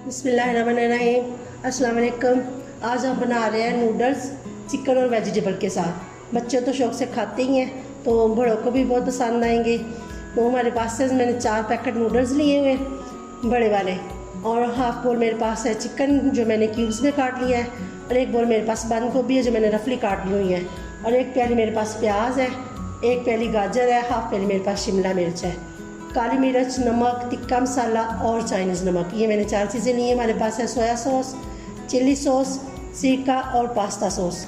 बिस्मिल्लाहिर्रहमानिर्रहीम। अस्सलाम वालेकुम। आज हम बना रहे हैं नूडल्स चिकन और वेजिटेबल के साथ। बच्चे तो शौक़ से खाते ही हैं, तो बड़ों को भी बहुत पसंद आएंगे। तो हमारे पास से मैंने 4 पैकेट नूडल्स लिए हुए बड़े वाले, और हाफ़ बोल मेरे पास है चिकन जो मैंने क्यूब्स में काट लिया है, और एक बोल मेरे पास बंद गोभी है जो मैंने रफली काट ली हुई है, और एक प्याली मेरे पास प्याज है, एक प्याली गाजर है, हाफ़ प्याली मेरे पास शिमला मिर्च है, काली मिर्च, नमक, तिक्का मसाला और चाइनीज़ नमक। ये मैंने 4 चीज़ें ली हैं। हमारे पास है सोया सॉस, चिली सॉस, सिरका और पास्ता सॉस।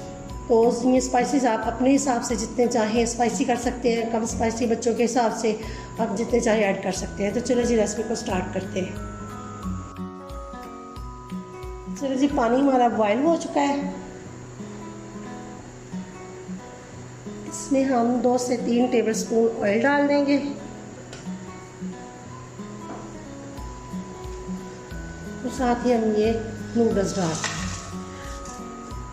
तो ये स्पाइसेस आप अपने हिसाब से जितने चाहें स्पाइसी कर सकते हैं, कम स्पाइसी बच्चों के हिसाब से आप जितने चाहें ऐड कर सकते हैं। तो चलो जी रेसिपी को स्टार्ट करते हैं। चलो जी, पानी हमारा बॉयल हो चुका है। इसमें हम 2 से 3 टेबलस्पून ऑयल डाल देंगे। तो साथ ही हम ये नूडल्स डाल,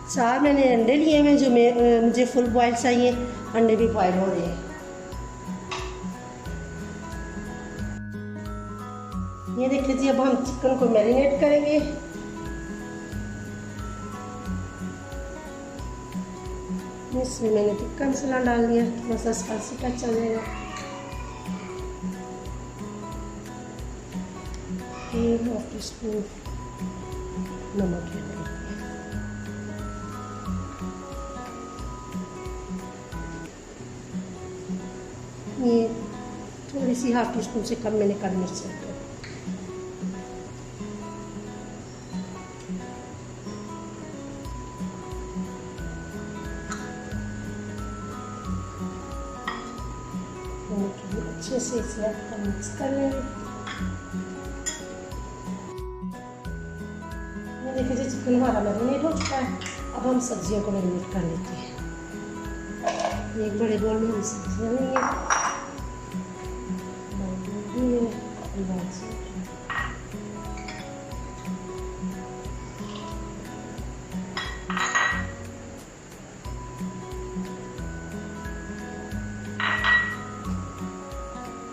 4 मैंने अंडे लिए हैं जो मुझे फुल बॉयल चाहिए। अंडे भी बॉयल हो रहे हैं। ये देखिए जी, अब हम चिकन को मैरिनेट करेंगे। इसमें मैंने टिक्का मसाला डाल दिया, थोड़ा सा स्पाइसी टच आ जाएगा। 1 टीस्पून नमक है। ये थोड़ी सी 1/2 टीस्पून से कम मैंने काली मिर्च ऐड कर। अच्छे से इसे मिक्स कर लेंगे। ये देखिए जी, चिकन हमारा मैरिनेट हो चुका है। अब हम सब्जियों को मैरिनेट कर लेते हैं। एक बड़े बोल में हम सब्जियाँ लेंगे।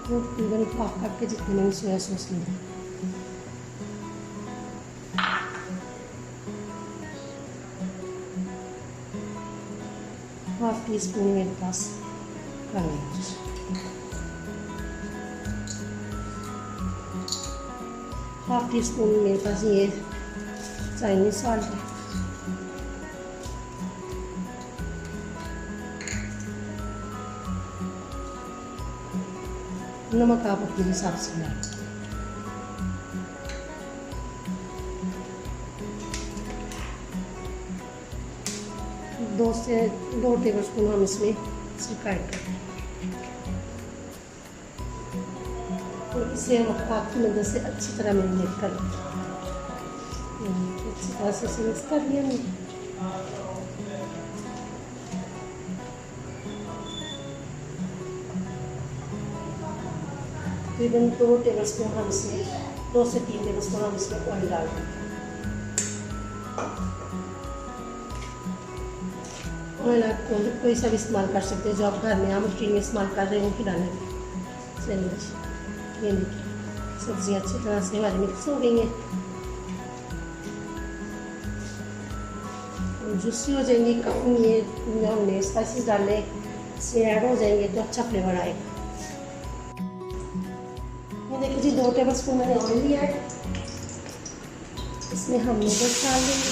और तकरीबन हाफ कप के जितने मैंने सोया सॉस ली। हाफ टी स्पून मेरे पास काली मिर्च, हाफ टी स्पून मेरे पास ये चाइनीज सॉल्ट है, नमक आप अपने हिसाब से डालें। दो टेबलस्पून हम इसमें सिरका ऐड करते हैं। तो इसे हम हाथ की मदद से अच्छी तरह मैरिनेट कर लेंगे। अच्छी तरह से इसे मिक्स कर लिया हमने। तकरीबन 2 टेबलस्पून हम इसमें 2 से 3 टेबलस्पून हम इसमें ऑयल डाल देंगे। ऑयल आप कोई सा भी इस्तेमाल कर सकते हैं जो आप घर में आम रूटीन में इस्तेमाल कर रहे हो कि डालने के। चलिए, ये देखिए सब्जियाँ अच्छी तरह से हमारी मिक्स हो गई हैं, जूसी हो जाएंगी। ये जो हमने स्पाइसेस डाले इसमें ऐड हो जाएंगे तो अच्छा फ्लेवर आएगा। ये देखिए जी, 2 टेबलस्पून मैंने ऑयल लिया है। इसमें हम नूडल्स डाल देंगे।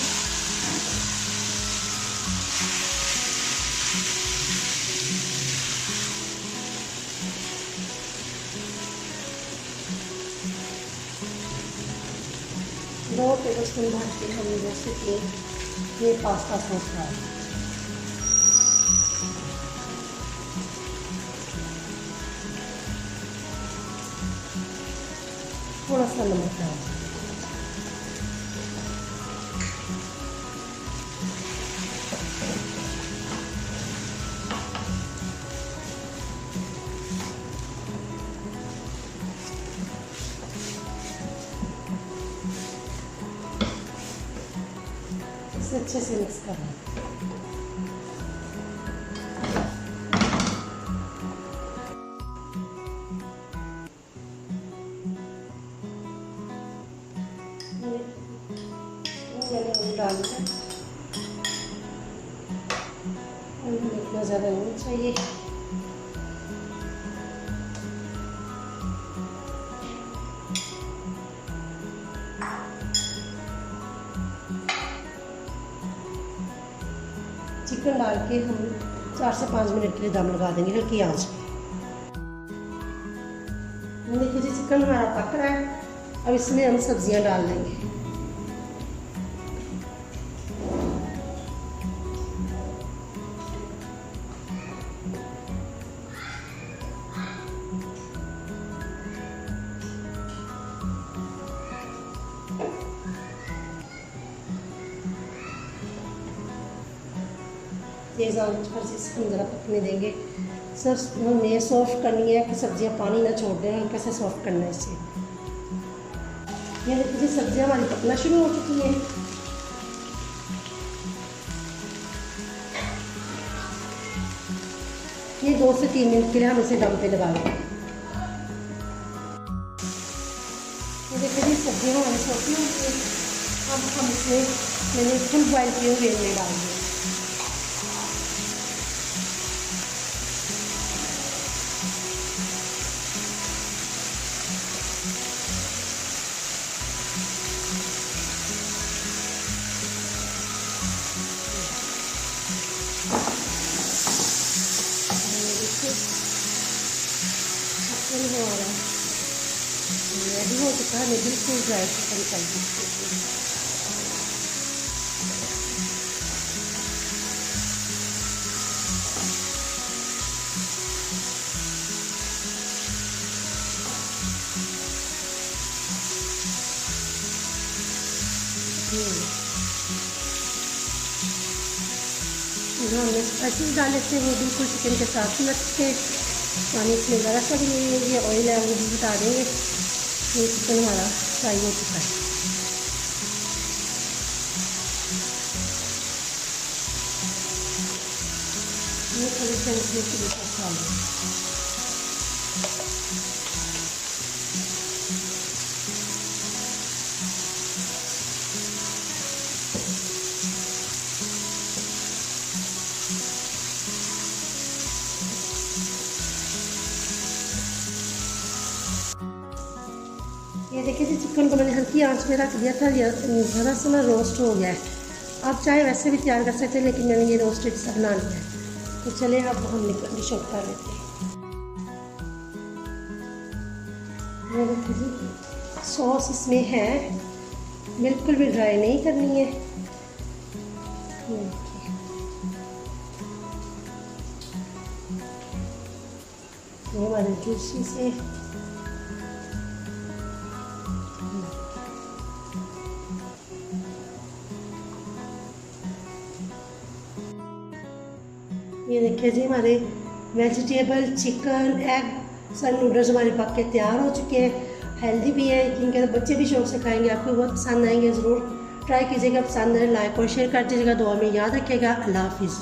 दो टेबलस्पून भर के हम जैसे कि ये पास्ता सॉस डाल, थोड़ा सा नमक डाल, इसे अच्छे से मिक्स करना। मैंने ऑयल डाल दिया। ऑयल इतना ज़्यादा नहीं चाहिए। चिकन डाल के हम 4 से 5 मिनट के लिए दम लगा देंगे हल्की आंच पे। देखिए जी चिकन हमारा पक रहा है। अब इसमें हम सब्जियां डाल देंगे। तेज़ आंच पर इसको ज़रा पकने देंगे। सब हमें सॉफ्ट करनी है कि सब्जियां पानी ना छोड़ दें। हल्का सा सॉफ्ट करना है इसे। ये देखिए सब्जियां हमारी पकना शुरू हो चुकी हैं। ये 2 से 3 मिनट के लिए हम इसे दम पे लगाएंगे। ये देखिए जी सब्जियां हमारी सॉफ्ट हो गई हैं। अब हम इसमें मैंने फुल बॉयल किए हुए में डाल दिए। हमारा रेडी हो चुका है। बिल्कुल ड्राई चिकन कर दीजिए। हमने स्पाइसेस डाले थे वो बिल्कुल चिकन के साथ मिक्स के। पानी इसमें ज़रा सा भी नहीं है। ये ऑयल है वो भी बता देंगे। ये चिकन हमारा फ्राई हो चुका है। ये थोड़ी सी इसमें चिली सॉस डाल दें। ये देखिए जी चिकन को मैंने हल्की आंच में रख दिया था। ज़रा सा ना रोस्ट हो गया है। आप चाहे वैसे भी तैयार कर सकते हैं लेकिन मैंने ये रोस्टेड सा बना लिया है। तो चले अब हम डिश आउट कर लेते हैं। ये देखिए जी सॉस इसमें है। बिल्कुल भी ड्राई नहीं करनी है। ये हमारे जूसी से ये देखिए जी हमारे वेजिटेबल चिकन एग सब नूडल्स हमारे पक के तैयार हो चुके हैं। हेल्दी भी है क्योंकि बच्चे भी शौक से खाएंगे। आपको बहुत पसंद आएंगे। ज़रूर ट्राई कीजिएगा। पसंद है लाइक और शेयर कर दीजिएगा। दुआ में याद रखिएगा। अल्लाह हाफिज़।